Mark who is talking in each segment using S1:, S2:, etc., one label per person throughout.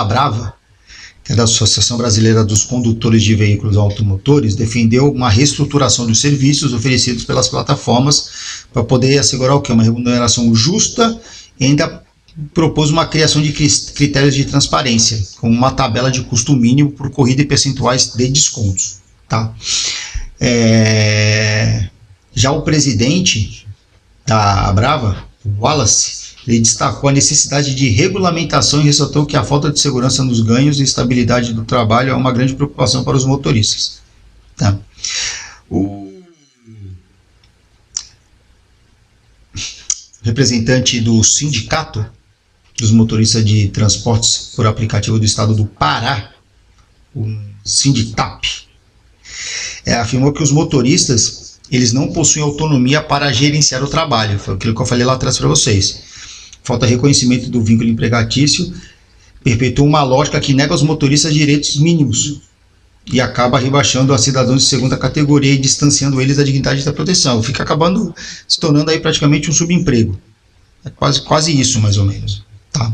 S1: Brava, que é da Associação Brasileira dos Condutores de Veículos Automotores, defendeu uma reestruturação dos serviços oferecidos pelas plataformas para poder assegurar o quê? Uma remuneração justa, e ainda propôs uma criação de critérios de transparência, com uma tabela de custo mínimo por corrida e percentuais de descontos. Tá? Já o presidente da Brava, o Wallace, ele destacou a necessidade de regulamentação e ressaltou que a falta de segurança nos ganhos e estabilidade do trabalho é uma grande preocupação para os motoristas. Tá? O representante do Sindicato dos Motoristas de Transportes por Aplicativo do Estado do Pará, o Sinditap, afirmou que os motoristas eles não possuem autonomia para gerenciar o trabalho. Foi aquilo que eu falei lá atrás para vocês. Falta reconhecimento do vínculo empregatício, perpetua uma lógica que nega aos motoristas direitos mínimos e acaba rebaixando a cidadãos de segunda categoria e distanciando eles da dignidade da proteção. Fica acabando se tornando aí praticamente um subemprego. É quase isso, mais ou menos. Tá?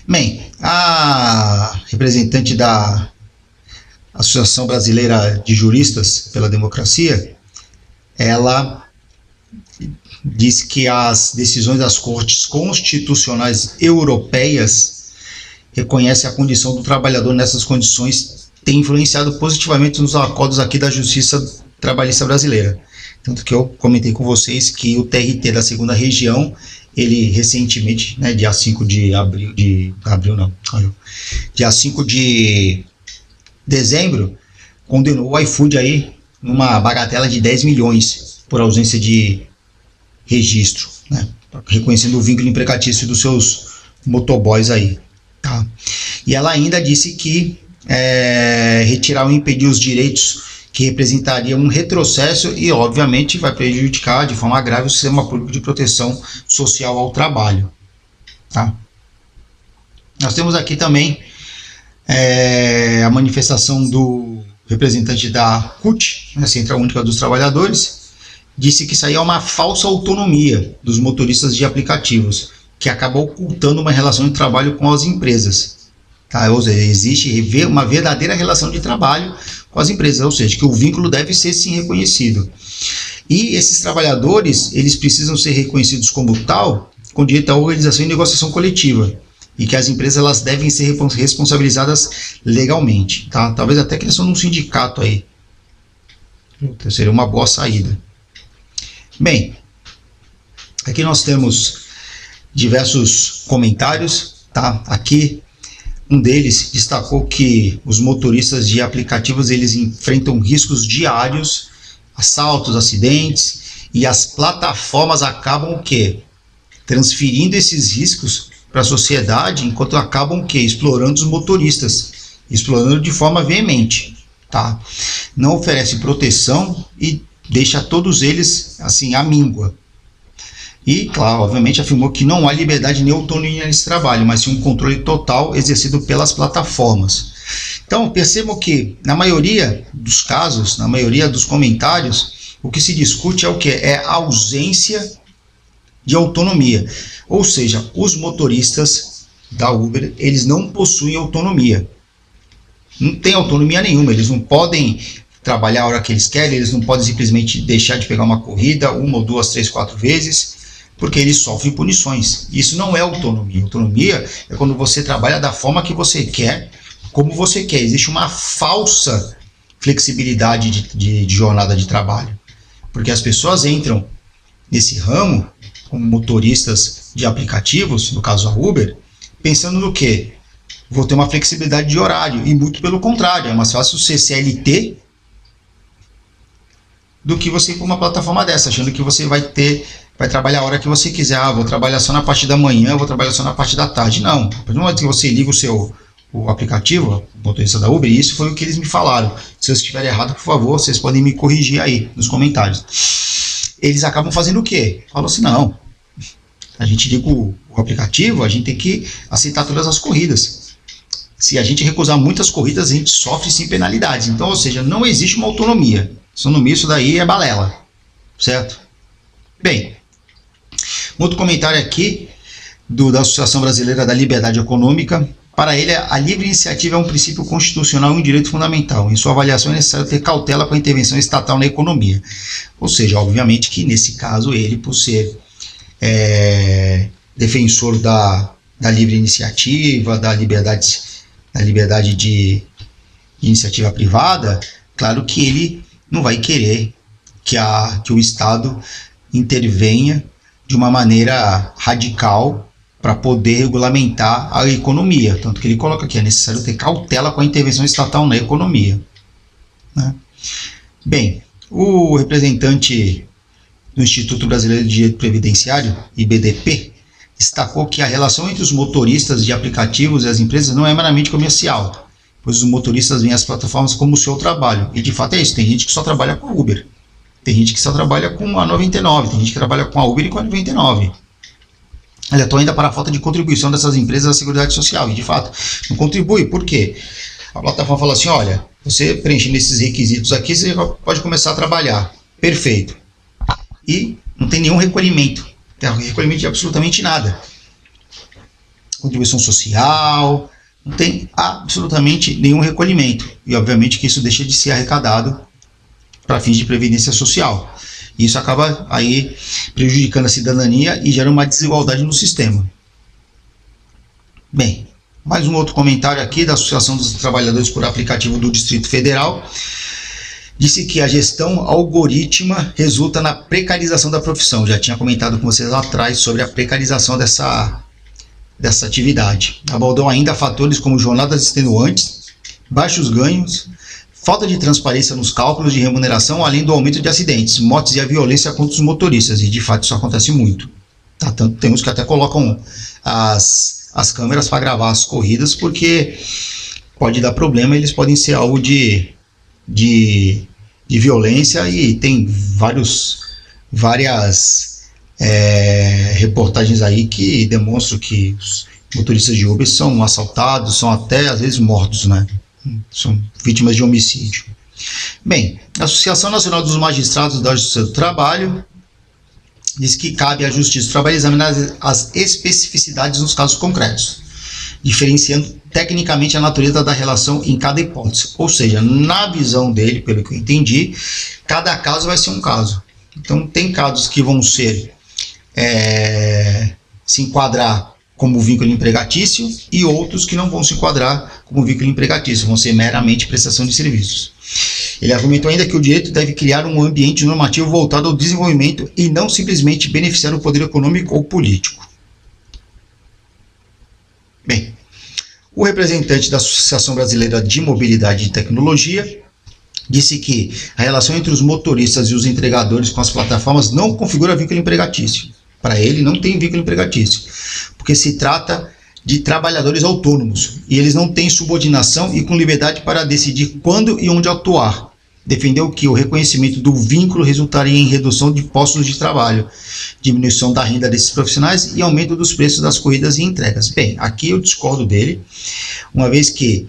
S1: Bem, a representante da Associação Brasileira de Juristas pela Democracia, ela disse que as decisões das cortes constitucionais europeias reconhecem a condição do trabalhador nessas condições, tem influenciado positivamente nos acordos aqui da Justiça Trabalhista Brasileira. Tanto que eu comentei com vocês que o TRT da segunda região, ele recentemente, né, dia 5 de dezembro, condenou o iFood aí numa bagatela de 10 milhões por ausência de registro, né, reconhecendo o vínculo empregatício dos seus motoboys aí. Tá? E ela ainda disse que retirar ou impedir os direitos que representaria um retrocesso e, obviamente, vai prejudicar de forma grave o sistema público de proteção social ao trabalho. Tá? Nós temos aqui também a manifestação do representante da CUT, a Central Única dos Trabalhadores, disse que isso aí é uma falsa autonomia dos motoristas de aplicativos, que acaba ocultando uma relação de trabalho com as empresas. Tá? Ou seja, existe uma verdadeira relação de trabalho com as empresas, ou seja, que o vínculo deve ser sim reconhecido. E esses trabalhadores, eles precisam ser reconhecidos como tal, com direito à organização e negociação coletiva, e que as empresas elas devem ser responsabilizadas legalmente. Tá? Talvez até criação de um sindicato aí. Seria uma boa saída. Bem, aqui nós temos diversos comentários, tá? Aqui um deles destacou que os motoristas de aplicativos eles enfrentam riscos diários, assaltos, acidentes, e as plataformas acabam o quê? Transferindo esses riscos para a sociedade, enquanto acabam o quê? Explorando os motoristas, explorando de forma veemente, tá? Não oferece proteção e deixa todos eles assim à míngua. E, claro, obviamente afirmou que não há liberdade nem autonomia nesse trabalho, mas sim um controle total exercido pelas plataformas. Então, percebam que, na maioria dos casos, na maioria dos comentários, o que se discute é o que? É a ausência de autonomia. Ou seja, os motoristas da Uber, eles não possuem autonomia. Não tem autonomia nenhuma, eles não podem trabalhar a hora que eles querem, eles não podem simplesmente deixar de pegar uma corrida 1 ou 2, 3, 4 vezes, porque eles sofrem punições. Isso não é autonomia. Autonomia é quando você trabalha da forma que você quer, como você quer. Existe uma falsa flexibilidade de jornada de trabalho, porque as pessoas entram nesse ramo como motoristas de aplicativos, no caso a Uber, pensando no quê? Vou ter uma flexibilidade de horário, e muito pelo contrário, é mais fácil ser CLT do que você ir para uma plataforma dessa, achando que você vai trabalhar a hora que você quiser. Vou trabalhar só na parte da manhã, vou trabalhar só na parte da tarde. Não, a partir do momento que você liga o aplicativo, o motorista da Uber, isso foi o que eles me falaram. Se eu estiver errado, por favor, vocês podem me corrigir aí nos comentários. Eles acabam fazendo o quê? Falam assim, não, a gente liga o aplicativo, a gente tem que aceitar todas as corridas. Se a gente recusar muitas corridas, a gente sofre sim penalidades. Então, ou seja, não existe uma autonomia. Isso daí é balela, certo? Bem, outro comentário aqui da Associação Brasileira da Liberdade Econômica. Para ele, a livre iniciativa é um princípio constitucional e um direito fundamental. Em sua avaliação, é necessário ter cautela com a intervenção estatal na economia. Ou seja, obviamente que nesse caso ele, por ser defensor da livre iniciativa, da liberdade de iniciativa privada, claro que ele não vai querer que o Estado intervenha de uma maneira radical para poder regulamentar a economia. Tanto que ele coloca aqui, é necessário ter cautela com a intervenção estatal na economia, né? Bem, o representante do Instituto Brasileiro de Direito Previdenciário, IBDP, destacou que a relação entre os motoristas de aplicativos e as empresas não é meramente comercial, pois os motoristas veem as plataformas como o seu trabalho. E de fato é isso, tem gente que só trabalha com a Uber, tem gente que só trabalha com a 99, tem gente que trabalha com a Uber e com a 99. Alertou ainda para a falta de contribuição dessas empresas à Seguridade Social. E de fato, não contribui. Por quê? A plataforma fala assim, olha, você preenchendo esses requisitos aqui, você pode começar a trabalhar. Perfeito. E não tem nenhum recolhimento. Não tem recolhimento de absolutamente nada. Contribuição social, não tem absolutamente nenhum recolhimento. E obviamente que isso deixa de ser arrecadado para fins de previdência social. Isso acaba aí prejudicando a cidadania e gera uma desigualdade no sistema. Bem, mais um outro comentário aqui da Associação dos Trabalhadores por Aplicativo do Distrito Federal. Disse que a gestão algorítmica resulta na precarização da profissão. Já tinha comentado com vocês lá atrás sobre a precarização dessa atividade. Abordou ainda fatores como jornadas extenuantes, baixos ganhos, falta de transparência nos cálculos de remuneração, além do aumento de acidentes, mortes e a violência contra os motoristas. E de fato isso acontece muito. Tá? Tanto temos que até colocam as câmeras para gravar as corridas, porque pode dar problema, eles podem ser alvo de violência, e tem várias reportagens aí que demonstram que os motoristas de Uber são assaltados, são até às vezes mortos, né? São vítimas de homicídio. Bem, a Associação Nacional dos Magistrados da Justiça do Trabalho diz que cabe à Justiça do Trabalho examinar as especificidades nos casos concretos, diferenciando tecnicamente a natureza da relação em cada hipótese. Ou seja, na visão dele, pelo que eu entendi, cada caso vai ser um caso. Então, tem casos que vão ser se enquadrar como vínculo empregatício e outros que não vão se enquadrar como vínculo empregatício, vão ser meramente prestação de serviços. Ele argumentou ainda que o direito deve criar um ambiente normativo voltado ao desenvolvimento e não simplesmente beneficiar o poder econômico ou político. Bem, o representante da Associação Brasileira de Mobilidade e Tecnologia disse que a relação entre os motoristas e os entregadores com as plataformas não configura vínculo empregatício. Para ele, não tem vínculo empregatício, porque se trata de trabalhadores autônomos e eles não têm subordinação e com liberdade para decidir quando e onde atuar. Defendeu que o reconhecimento do vínculo resultaria em redução de postos de trabalho, diminuição da renda desses profissionais e aumento dos preços das corridas e entregas. Bem, aqui eu discordo dele, uma vez que,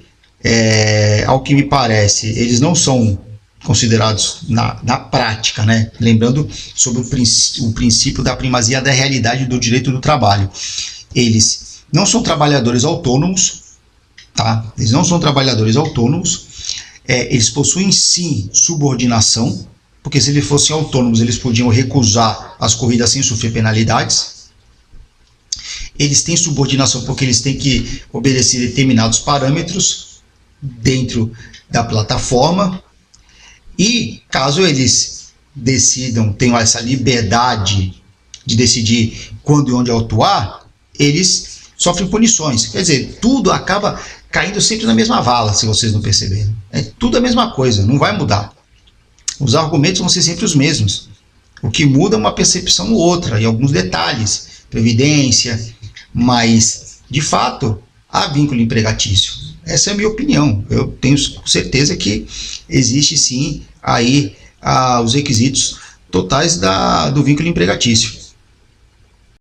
S1: ao que me parece, eles não são considerados na prática, né? Lembrando sobre o princípio da primazia da realidade do direito do trabalho. Eles não são trabalhadores autônomos, tá? Eles não são trabalhadores autônomos, eles possuem sim subordinação, porque se eles fossem autônomos, eles podiam recusar as corridas sem sofrer penalidades. Eles têm subordinação porque eles têm que obedecer determinados parâmetros dentro da plataforma. E caso eles decidam, tenham essa liberdade de decidir quando e onde atuar, eles sofrem punições. Quer dizer, tudo acaba caindo sempre na mesma vala, se vocês não perceberem. É tudo a mesma coisa, não vai mudar. Os argumentos vão ser sempre os mesmos. O que muda é uma percepção ou outra, e alguns detalhes, previdência, mas, de fato, há vínculo empregatício. Essa é a minha opinião. Eu tenho certeza que existe sim aí os requisitos totais do vínculo empregatício.